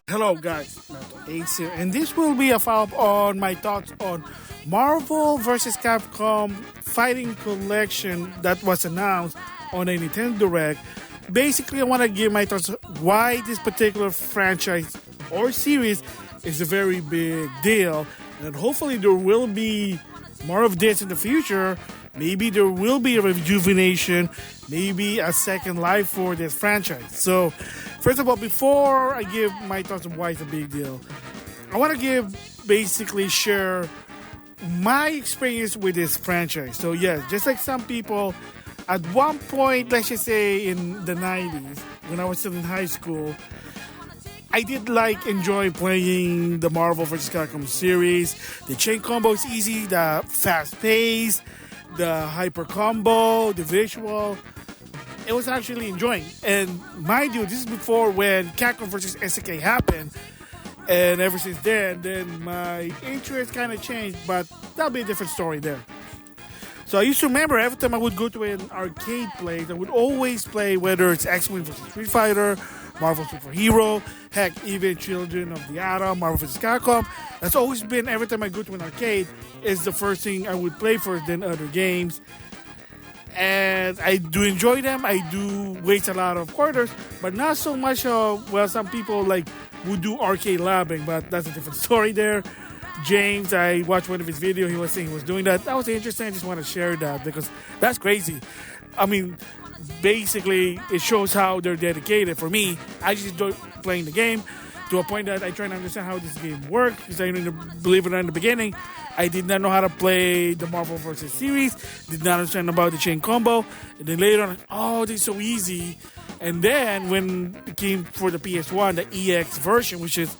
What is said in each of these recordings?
Hello guys, NautoAis here, and this will be a follow-up on my thoughts on Marvel vs. Capcom Fighting Collection that was announced on a Nintendo Direct. Basically, I want to give my thoughts why this particular franchise or series is a very big deal, and hopefully there will be more of this in the future. Maybe there will be a rejuvenation, maybe a second life for this franchise. So, first of all, before I give my thoughts on why it's a big deal, I want to share my experience with this franchise. So, yes, just like some people, at one point, let's just say in the 90s, when I was still in high school, I did enjoy playing the Marvel vs. Capcom series. The chain combo is easy, the fast pace, the hyper combo, the visual. It was actually enjoying. And mind you, this is before when Capcom vs. SNK happened. And ever since then my interest kind of changed, but that'll be a different story there. So I used to remember every time I would go to an arcade place, I would always play, whether it's X-Men vs. Street Fighter, Marvel Super Hero, heck, even Children of the Atom, Marvel vs. Capcom. That's always been, every time I go to an arcade, is the first thing I would play first, then other games. And I do enjoy them. I do waste a lot of quarters, but not so much of, well, some people would do arcade labbing, but that's a different story there. James, I watched one of his videos, he was saying he was doing that. That was interesting. I just want to share that because that's crazy. I mean, basically, it shows how they're dedicated. For me, I just enjoy playing the game to a point that I try to understand how this game works. Because I believe it or not, in the beginning, I did not know how to play the Marvel vs. series, did not understand about the chain combo, and then later on, oh, this is so easy. And then when it came for the PS1, the EX version, which is,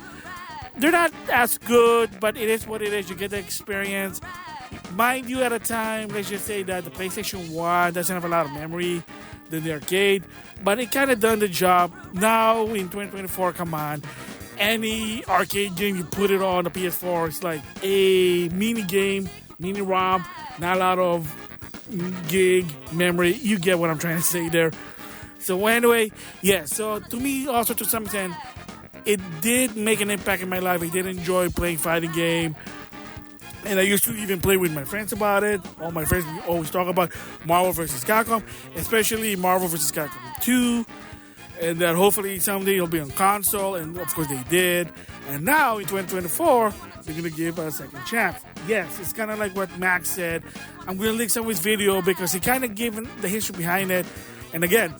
they're not as good, but it is what it is. You get the experience. Mind you, at a time, let's just say that the PlayStation 1 doesn't have a lot of memory than the arcade, but it kind of done the job. Now, in 2024, come on, any arcade game, you put it on the PS4, it's like a mini game, mini ROM, not a lot of gig memory. You get what I'm trying to say there. So anyway, yeah, so to me, also to some extent, it did make an impact in my life. I did enjoy playing fighting game. And I used to even play with my friends about it. All my friends always talk about Marvel vs. Capcom, especially Marvel vs. Capcom 2. And that hopefully someday it'll be on console. And of course they did. And now in 2024, they're going to give a second chance. Yes, it's kind of like what Max said. I'm going to link some of his video because he kind of gave the history behind it. And again,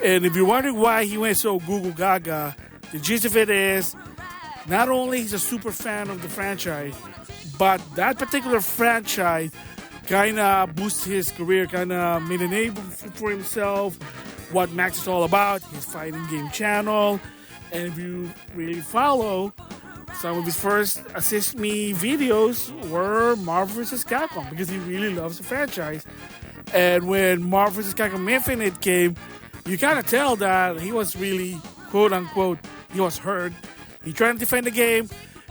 and if you're wondering why he went so Google Gaga, the gist of it is, not only he's a super fan of the franchise, but that particular franchise kind of boosted his career, kind of made a name for himself, what Max is all about, his fighting game channel. And if you really follow, some of his first Assist Me videos were Marvel vs. Capcom because he really loves the franchise. And when Marvel vs. Capcom Infinite came, you kind of tell that he was really, quote unquote, he was hurt. He tried to defend the game,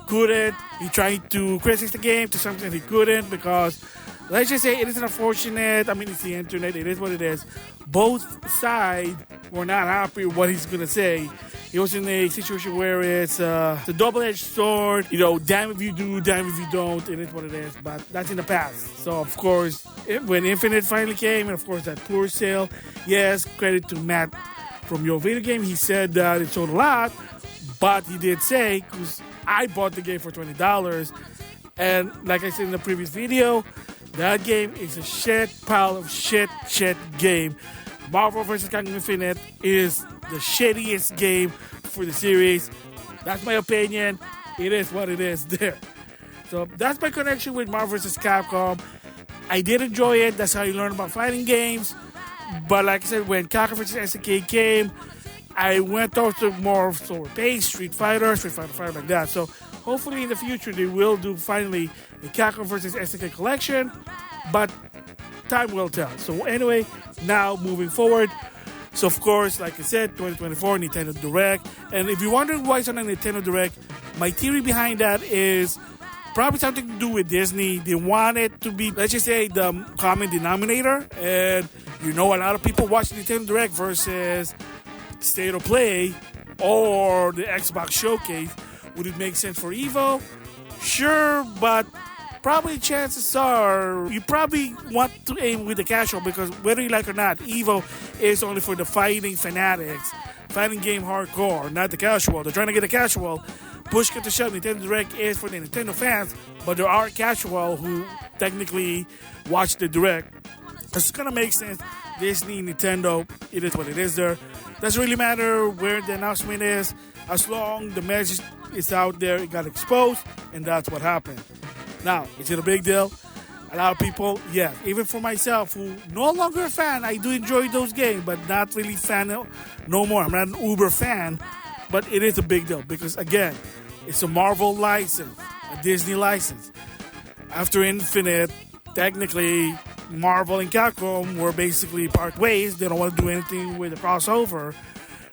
couldn't. He tried to criticize the game to something he couldn't because, let's just say, it is unfortunate. I mean, it's the internet. It is what it is. Both sides were not happy with what he's going to say. He was in a situation where it's a double-edged sword. You know, damn if you do, damn if you don't. It is what it is. But that's in the past. So, of course, when Infinite finally came, and of course that poor sale, yes, credit to Matt from Your Video Game. He said that it sold a lot. But he did say, because I bought the game for $20, and like I said in the previous video, that game is a shit pile of shit game. Marvel vs. Capcom Infinite is the shittiest game for the series. That's my opinion. It is what it is there. So that's my connection with Marvel vs. Capcom. I did enjoy it. That's how you learn about fighting games. But like I said, when Capcom vs. SNK came, I went also more slower pace, Street Fighter 5 like that. So hopefully in the future they will do finally the Capcom vs. SNK collection, but time will tell. So anyway, now moving forward. So of course, like I said, 2024 Nintendo Direct. And if you're wondering why it's on a Nintendo Direct, my theory behind that is probably something to do with Disney. They want it to be, let's just say, the common denominator. And you know, a lot of people watch Nintendo Direct versus State of Play. or the Xbox Showcase. Would it make sense for Evo? Sure, but probably chances are you probably want to aim with the casual, because whether you like or not, Evo is only for the fighting fanatics, fighting game hardcore, not the casual. They're trying to get a casual. Push get to shove. Nintendo Direct is for the Nintendo fans, but there are casual who technically watch the Direct. It's gonna make sense. Disney, Nintendo, it is what it is there. Doesn't really matter where the announcement is, as long the message is out there, it got exposed, and that's what happened. Now, is it a big deal? A lot of people, yeah. Even for myself, who no longer a fan, I do enjoy those games, but not really fan no more. I'm not an Uber fan, but it is a big deal because, again, it's a Marvel license, a Disney license. After Infinite, technically, Marvel and Capcom were basically part ways. They don't want to do anything with the crossover.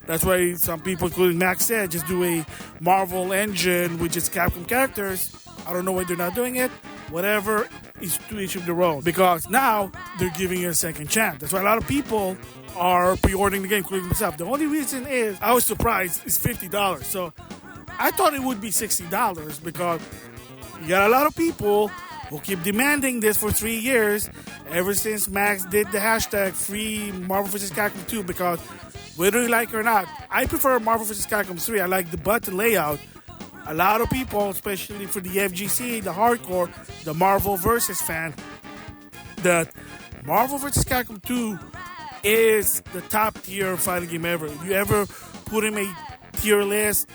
That's why some people, including Max said, just do a Marvel engine with just Capcom characters. I don't know why they're not doing it. Whatever, is to each of their own. Because now they're giving it a second chance. That's why a lot of people are pre-ordering the game, including myself. The only reason is I was surprised it's $50. So I thought it would be $60 because you got a lot of people who keep demanding this for 3 years ever since Max did the hashtag free Marvel vs. Capcom 2, because whether you like it or not, I prefer Marvel vs. Capcom 3. I like the button layout. A lot of people, especially for the FGC, the hardcore, the Marvel vs. fan, that Marvel vs. Capcom 2 is the top tier fighting game ever. If you ever put in a tier list,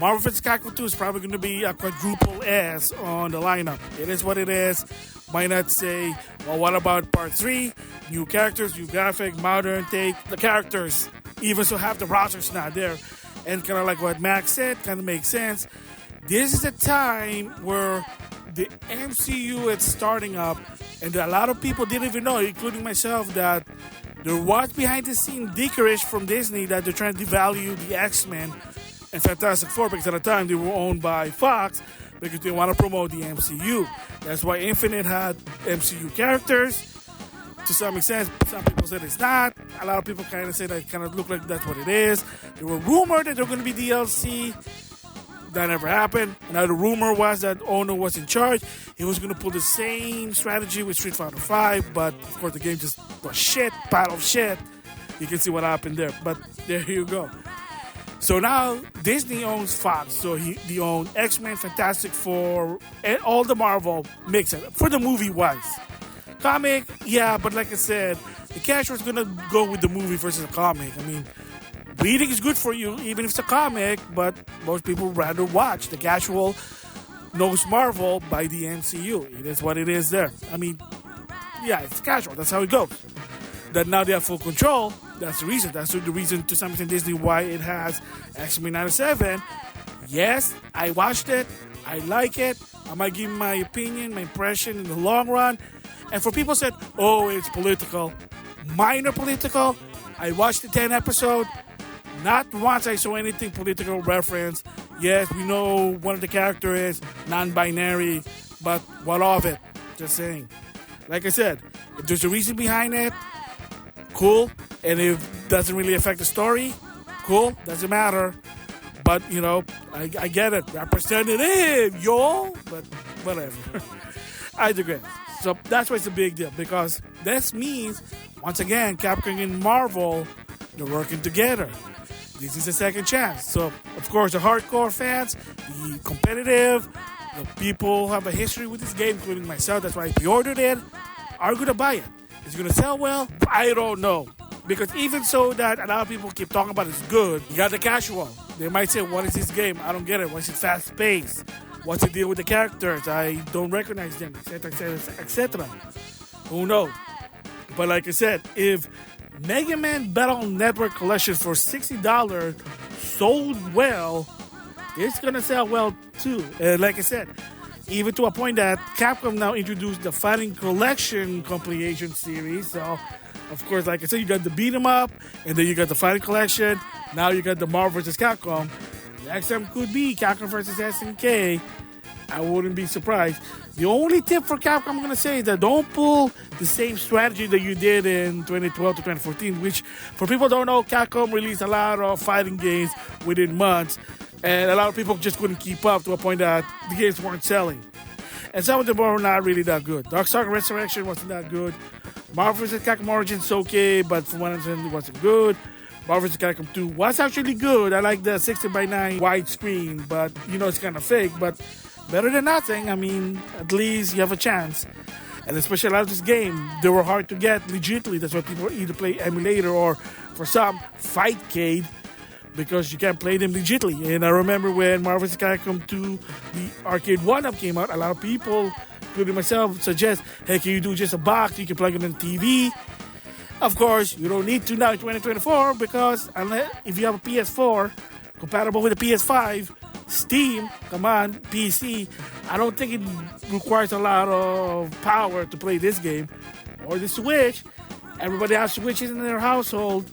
Marvel vs. Capcom 2 is probably going to be a quadruple S on the lineup. It is what it is. Might not say, well, what about part 3? New characters, new graphic, modern take. The characters, even so half the roster's not there. And kind of like what Max said, kind of makes sense. This is a time where the MCU is starting up, and a lot of people didn't even know, including myself, that there was behind the scene dickery from Disney that they're trying to devalue the X-Men and Fantastic Four, because at the time they were owned by Fox, because they want to promote the MCU. That's why Infinite had MCU characters. To some extent, some people said it's not. A lot of people kind of say that it kind of look like that's what it is. There were rumors that there were going to be DLC. That never happened. Another rumor was that Ono was in charge. He was going to pull the same strategy with Street Fighter V, but of course the game just was shit, pile of shit. You can see what happened there. But there you go. So now Disney owns Fox, so they own X-Men, Fantastic Four, and all the Marvel mix it for the movie wise. Comic, yeah, but like I said, the casual is gonna go with the movie versus the comic. I mean, reading is good for you, even if it's a comic, but most people rather watch. The casual knows Marvel by the MCU. It is what it is there. I mean, yeah, it's casual. That's how it goes. That now they have full control. That's the reason. That's the reason to some extent Disney why it has X-Men 97. Yes, I watched it. I like it. I might give my opinion, my impression in the long run. And for people who said, oh, it's political, minor political, I watched the 10 episode. Not once I saw anything political reference. Yes, we know one of the characters is non-binary, but what of it? Just saying. Like I said, if there's a reason behind it, cool. And if it doesn't really affect the story, cool. Doesn't matter. But, you know, I get it. Representative, yo. But whatever. I digress. So that's why it's a big deal, because this means, once again, Capcom and Marvel, they're working together. This is a second chance. So, of course, the hardcore fans, the competitive, the people who have a history with this game, including myself, that's why I pre-ordered it, are going to buy it. It's going to sell well? I don't know. Because even so that a lot of people keep talking about it's good, you got the casual. They might say, what is this game? I don't get it. What's it fast-paced? What's the deal with the characters? I don't recognize them, etc., etc., etc. Who knows? But like I said, if Mega Man Battle Network Collection for $60 sold well, it's going to sell well too. Like I said, even to a point that Capcom now introduced the Fighting Collection compilation series. So, of course, like I said, you got the beat 'em up, and then you got the Fighting Collection. Now you got the Marvel vs. Capcom. Next time could be Capcom vs. SNK. I wouldn't be surprised. The only tip for Capcom I'm going to say is that don't pull the same strategy that you did in 2012 to 2014, which, for people who don't know, Capcom released a lot of fighting games within months, and a lot of people just couldn't keep up to a point that the games weren't selling. And some of them were not really that good. Darkstalker Resurrection wasn't that good. Marvel vs. Capcom Origins okay, but from what I understand, it wasn't good. Marvel vs. Capcom 2 was actually good. I like the 16:9 widescreen, but it's kind of fake. But better than nothing. I mean, at least you have a chance. And especially out of this game, they were hard to get legitimately. That's why people either play emulator or, for some, Fightcade, because you can't play them legitimately. And I remember when Marvel vs. Capcom 2, the arcade 1-up came out, a lot of people, including myself, suggest, hey, can you do just a box? You can plug it on TV. Of course, you don't need to now in 2024 because if you have a PS4 compatible with a PS5, Steam, come on, PC, I don't think it requires a lot of power to play this game. Or the Switch. Everybody has Switches in their household.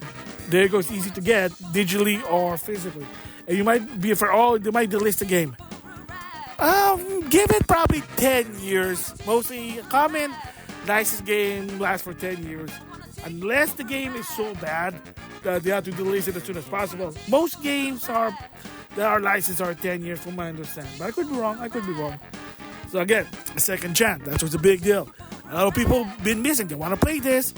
There it goes, easy to get, digitally or physically. And you might be afraid, they might delist the game. Give it probably 10 years. Mostly a common nicest game lasts for 10 years. Unless the game is so bad that they have to delist it as soon as possible. Most games that are licensed are 10 years from my understanding. But I could be wrong. So again, a second chance. That was a big deal. A lot of people been missing. They want to play this.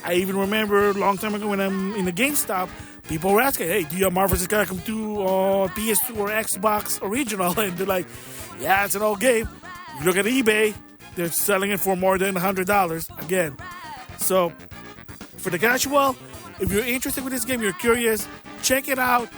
I even remember a long time ago when I'm in the GameStop, people were asking, hey, do you have Marvel vs. Capcom 2 or PS2 or Xbox Original? And they're like, yeah, it's an old game. You look at eBay, they're selling it for more than $100 again. So for the casual, if you're interested with this game, you're curious, check it out.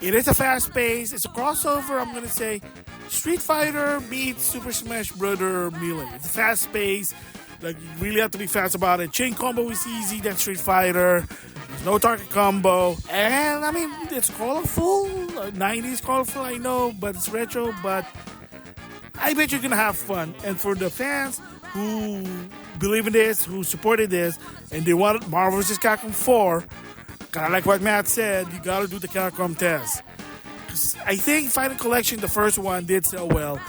It is a fast pace. It's a crossover, I'm going to say. Street Fighter meets Super Smash Bros. Melee. It's a fast pace. Like, you really have to be fast about it. Chain combo is easy than Street Fighter. There's no target combo. And, I mean, it's colorful. 90s colorful, I know, but it's retro. But I bet you're going to have fun. And for the fans who believe in this, who supported this, and they want Marvel vs. Capcom 4, kind of like what Matt said, you got to do the Capcom test. I think Fighting Collection, the first one, did sell well.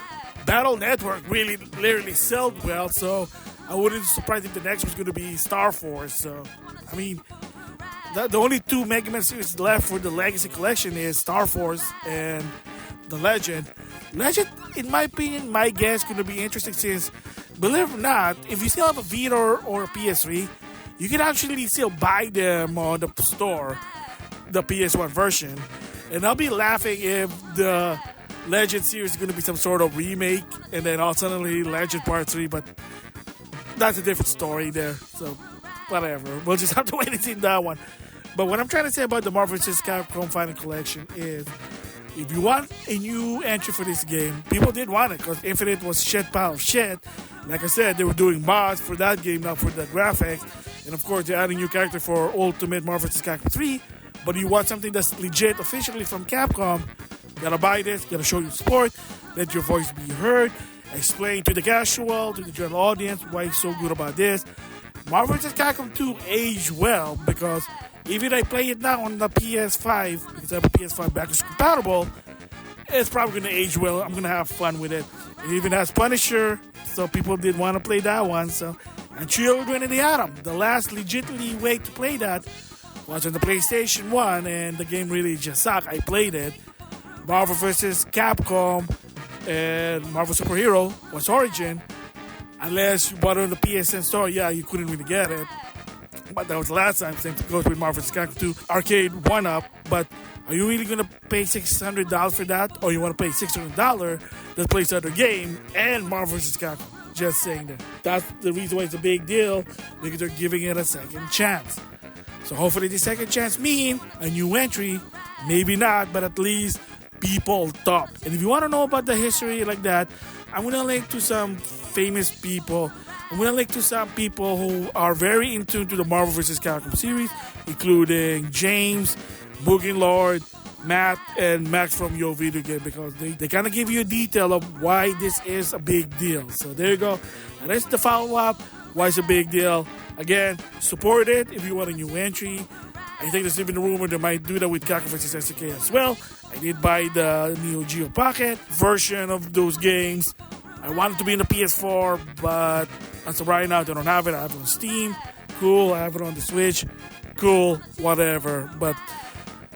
Battle Network really literally sold well, so I wouldn't be surprised if the next was going to be Star Force. So, I mean, the only two Mega Man series left for the Legacy Collection is Star Force and the Legend. Legend, in my opinion, my guess, going to be interesting since, believe it or not, if you still have a Vita or a PS3, you can actually still buy them on the store, the PS1 version. And I'll be laughing if the Legend series is going to be some sort of remake and then all suddenly Legend Part 3, but that's a different story there. So, whatever. We'll just have to wait and see that one. But what I'm trying to say about the Marvel vs. Capcom Fighting Collection is, if you want a new entry for this game, people did want it because Infinite was shit pile of shit. Like I said, they were doing mods for that game, not for the graphics. And of course, they're adding new character for Ultimate Marvel vs. Capcom 3. But you want something that's legit officially from Capcom, you gotta buy this, you gotta show your support, let your voice be heard, explain to the casual, to the general audience why it's so good about this. Marvel vs. Capcom 2 aged well because even if I play it now on the PS5, because I have a PS5 backwards compatible, it's probably gonna age well. I'm gonna have fun with it. It even has Punisher, so people did want to play that one. So, and Children of the Atom, the last legitimately way to play that was on the PlayStation 1, and the game really just sucked. I played it. Marvel vs. Capcom and Marvel Superhero was Origin. Unless you bought it on the PSN store, yeah, you couldn't really get it. But that was the last time. Same goes with Marvel vs. Capcom 2 Arcade 1-Up. But are you really going to pay $600 for that? Or you want to pay $600 that plays the other game and Marvel vs. Capcom? Just saying that. That's the reason why it's a big deal, because they're giving it a second chance. So hopefully the second chance means a new entry. Maybe not, but at least people talk. And if you want to know about the history like that, I'm going to link to some famous people. I'm going to link to some people who are very in tune to the Marvel vs. Capcom series, including James, Boogie Lord, Matt, and Max from Yo Video Game, because they kind of give you a detail of why this is a big deal. So there you go. And that's the follow-up. Why it's a big deal. Again, support it if you want a new entry. I think there's even a rumor they might do that with Capcom vs. SNK as well. I did buy the Neo Geo Pocket version of those games. I want it to be in the PS4, but as of right now, they don't have it. I have it on Steam. Cool. I have it on the Switch. Cool. Whatever. But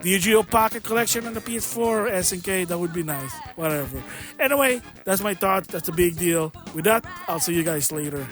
the Geo Pocket collection on the PS4, SNK, that would be nice. Whatever. Anyway, that's my thoughts. That's a big deal. With that, I'll see you guys later.